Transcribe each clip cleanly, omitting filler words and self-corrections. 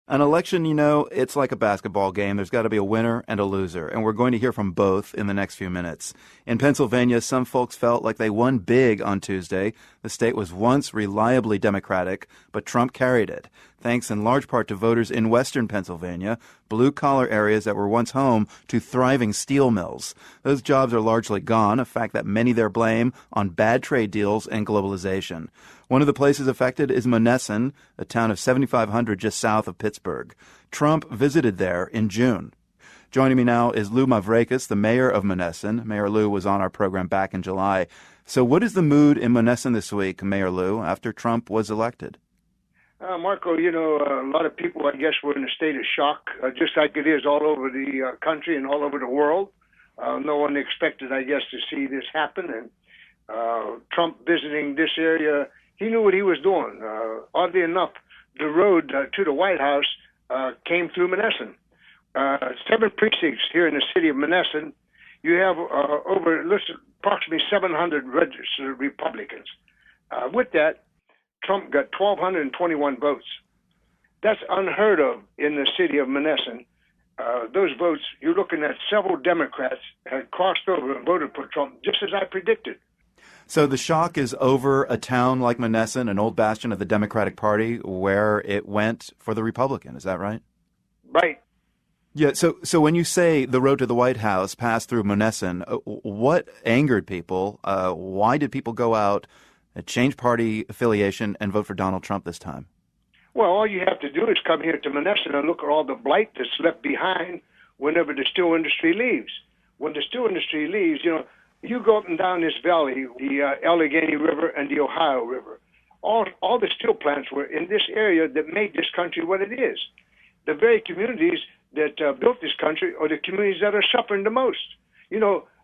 An election, it's like a basketball game. There's got to be a winner and a loser, and we're going to hear from both in the next few minutes. In Pennsylvania, some folks felt like they won big on Tuesday. The state was once reliably Democratic, but Trump carried it, thanks in large part to voters in western Pennsylvania, blue-collar areas that were once home to thriving steel mills. Those jobs are largely gone, a fact that many there blame on bad trade deals and globalization. One of the places affected is Monessen, a town of 7,500 just south of Pittsburgh. Trump visited there in June. Joining me now is Lou Mavrakis, the mayor of Monessen. Mayor Lou was on our program back in July. So what is the mood in Monessen this week, Mayor Lou, after Trump was elected? Marco, a lot of people, I guess, were in a state of shock, just like it is all over the country and all over the world. No one expected, I guess, to see this happen. And Trump visiting this area, he knew what he was doing. Oddly enough, the road to the White House came through Monessen. 7 precincts here in the city of Monessen. You have approximately 700 registered Republicans. With that, Trump got 1,221 votes. That's unheard of in the city of Monessen. Those votes, you're looking at several Democrats had crossed over and voted for Trump, just as I predicted. So the shock is over a town like Monessen, an old bastion of the Democratic Party, where it went for the Republican. Is that right? Right. Yeah. So when you say the road to the White House passed through Monessen, what angered people? Why did people go out, change party affiliation, and vote for Donald Trump this time? Well, all you have to do is come here to Monessen and look at all the blight that's left behind whenever the steel industry leaves. When the steel industry leaves, you go up and down this valley, the Allegheny River and the Ohio River. All the steel plants were in this area that made this country what it is. The very communities that built this country are the communities that are suffering the most.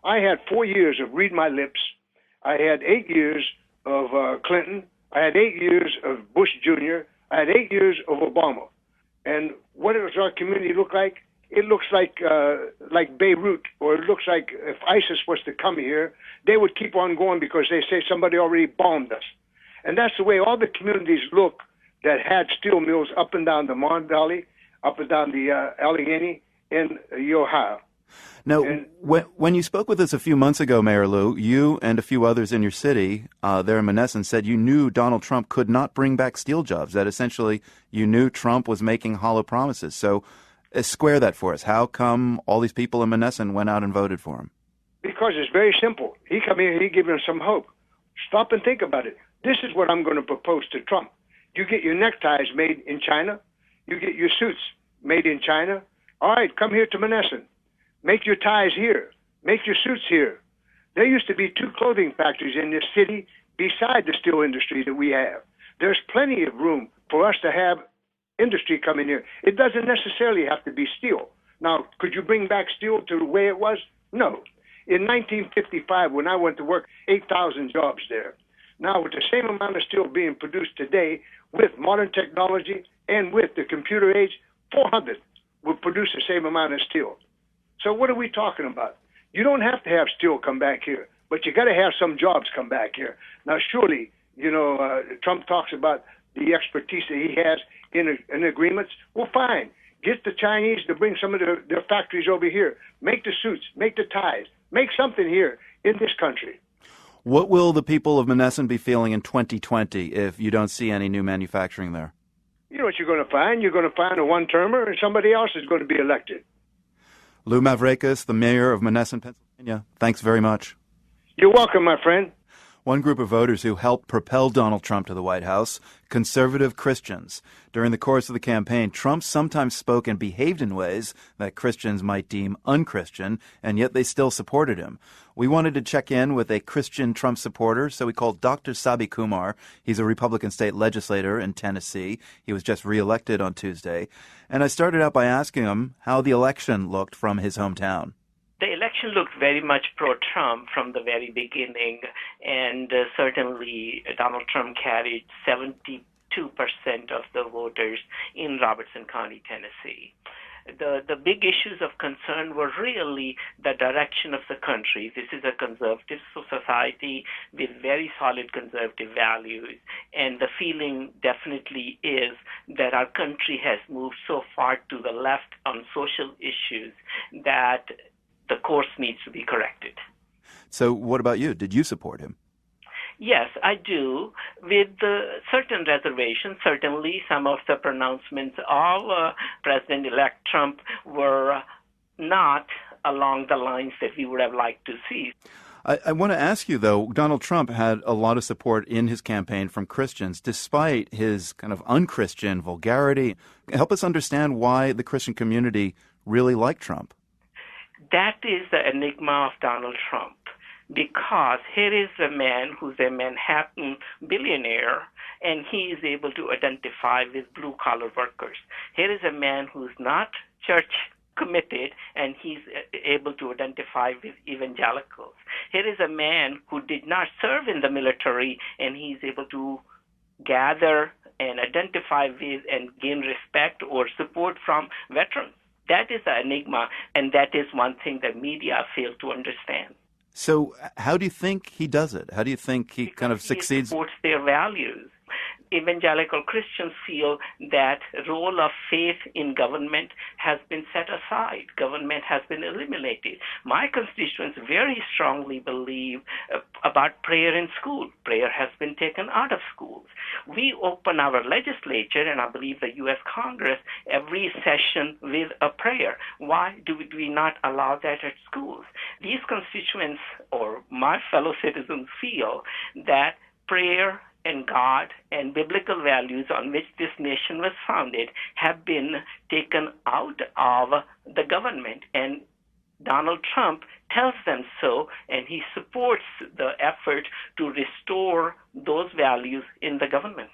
I had 4 years of read my lips. I had 8 years of Clinton. I had 8 years of Bush Jr. I had 8 years of Obama. And what does our community look like? It looks like Beirut, or it looks like if ISIS was to come here, they would keep on going because they say somebody already bombed us. And that's the way all the communities look that had steel mills up and down the Mon Valley, up and down the Allegheny, and the Ohio. Now, when you spoke with us a few months ago, Mayor Lou, you and a few others in your city there in Monessen said you knew Donald Trump could not bring back steel jobs, that essentially you knew Trump was making hollow promises. So square that for us. How come all these people in Monessen went out and voted for him? Because it's very simple. He come here, he give them some hope. Stop and think about it. This is what I'm going to propose to Trump. You get your neckties made in China. You get your suits made in China. All right, come here to Monessen. Make your ties here. Make your suits here. There used to be 2 clothing factories in this city beside the steel industry that we have. There's plenty of room for us to have industry coming here. It doesn't necessarily have to be steel. Now, could you bring back steel to the way it was? No. In 1955, when I went to work, 8,000 jobs there. Now, with the same amount of steel being produced today, with modern technology and with the computer age, 400 will produce the same amount of steel. So what are we talking about? You don't have to have steel come back here, but you got to have some jobs come back here. Now, surely, Trump talks about the expertise that he has in agreements. Well, fine. Get the Chinese to bring some of their factories over here. Make the suits, make the ties, make something here in this country. What will the people of Monessen be feeling in 2020 if you don't see any new manufacturing there? You know what you're going to find? You're going to find a one-termer and somebody else is going to be elected. Lou Mavrakis, the mayor of Monessen, Pennsylvania, thanks very much. You're welcome, my friend. One group of voters who helped propel Donald Trump to the White House, conservative Christians. During the course of the campaign, Trump sometimes spoke and behaved in ways that Christians might deem unchristian, and yet they still supported him. We wanted to check in with a Christian Trump supporter, so we called Dr. Sabi Kumar. He's a Republican state legislator in Tennessee. He was just reelected on Tuesday. And I started out by asking him how the election looked from his hometown. The election looked very much pro-Trump from the very beginning, and certainly Donald Trump carried 72% of the voters in Robertson County, Tennessee. The big issues of concern were really the direction of the country. This is a conservative society with very solid conservative values, and the feeling definitely is that our country has moved so far to the left on social issues that the course needs to be corrected. So what about you? Did you support him? Yes, I do, with certain reservations. Certainly, some of the pronouncements of President-elect Trump were not along the lines that we would have liked to see. I want to ask you, though, Donald Trump had a lot of support in his campaign from Christians, despite his kind of unchristian vulgarity. Help us understand why the Christian community really liked Trump. That is the enigma of Donald Trump. Because here is a man who's a Manhattan billionaire, and he is able to identify with blue-collar workers. Here is a man who's not church committed, and he's able to identify with evangelicals. Here is a man who did not serve in the military, and he's able to gather and identify with and gain respect or support from veterans. That is the enigma, and that is one thing that media fail to understand. So how do you think he does it? How do you think he kind of succeeds? He supports their values. Evangelical Christians feel that role of faith in government has been set aside. Government has been eliminated. My constituents very strongly believe about prayer in school. Prayer has been taken out of schools. We open our legislature, and I believe the U.S. Congress, every session with a prayer. Why do we not allow that at schools? These constituents, or my fellow citizens, feel that prayer and God and biblical values on which this nation was founded have been taken out of the government. And Donald Trump tells them so, and he supports the effort to restore those values in the government.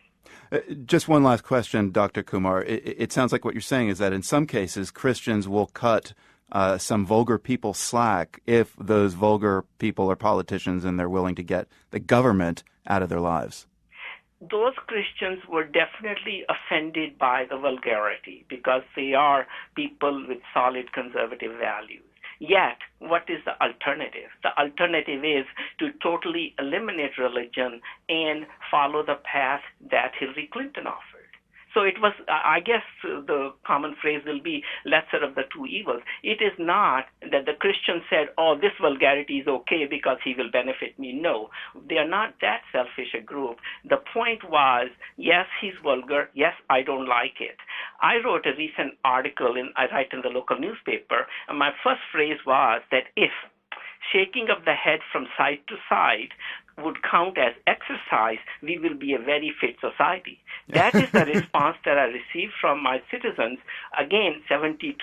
Just one last question, Dr. Kumar. It sounds like what you're saying is that in some cases Christians will cut some vulgar people slack if those vulgar people are politicians and they're willing to get the government out of their lives. Those Christians were definitely offended by the vulgarity because they are people with solid conservative values. Yet, what is the alternative? The alternative is to totally eliminate religion and follow the path that Hillary Clinton offered. So it was, I guess the common phrase will be lesser of the two evils. It is not that the Christian said, oh, this vulgarity is okay because he will benefit me. No, they are not that selfish a group. The point was, yes, he's vulgar. Yes, I don't like it. I wrote a recent article, I write in the local newspaper, and my first phrase was that if shaking of the head from side to side would count as exercise, we will be a very fit society. That is the response that I received from my citizens. Again, 72%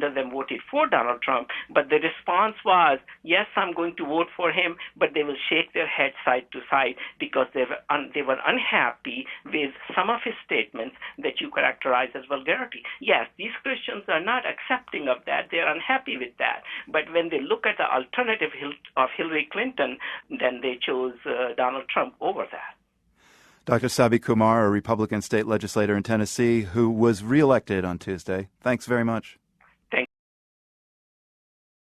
of them voted for Donald Trump, but the response was, yes, I'm going to vote for him, but they will shake their head side to side because they were unhappy with some of his statements that you characterize as vulgarity. Yes, these Christians are not accepting of that. They are unhappy with that. But when they look at the alternative of Hillary Clinton, then they chose Donald Trump over that. Dr. Sabi Kumar, a Republican state legislator in Tennessee who was reelected on Tuesday. Thanks very much.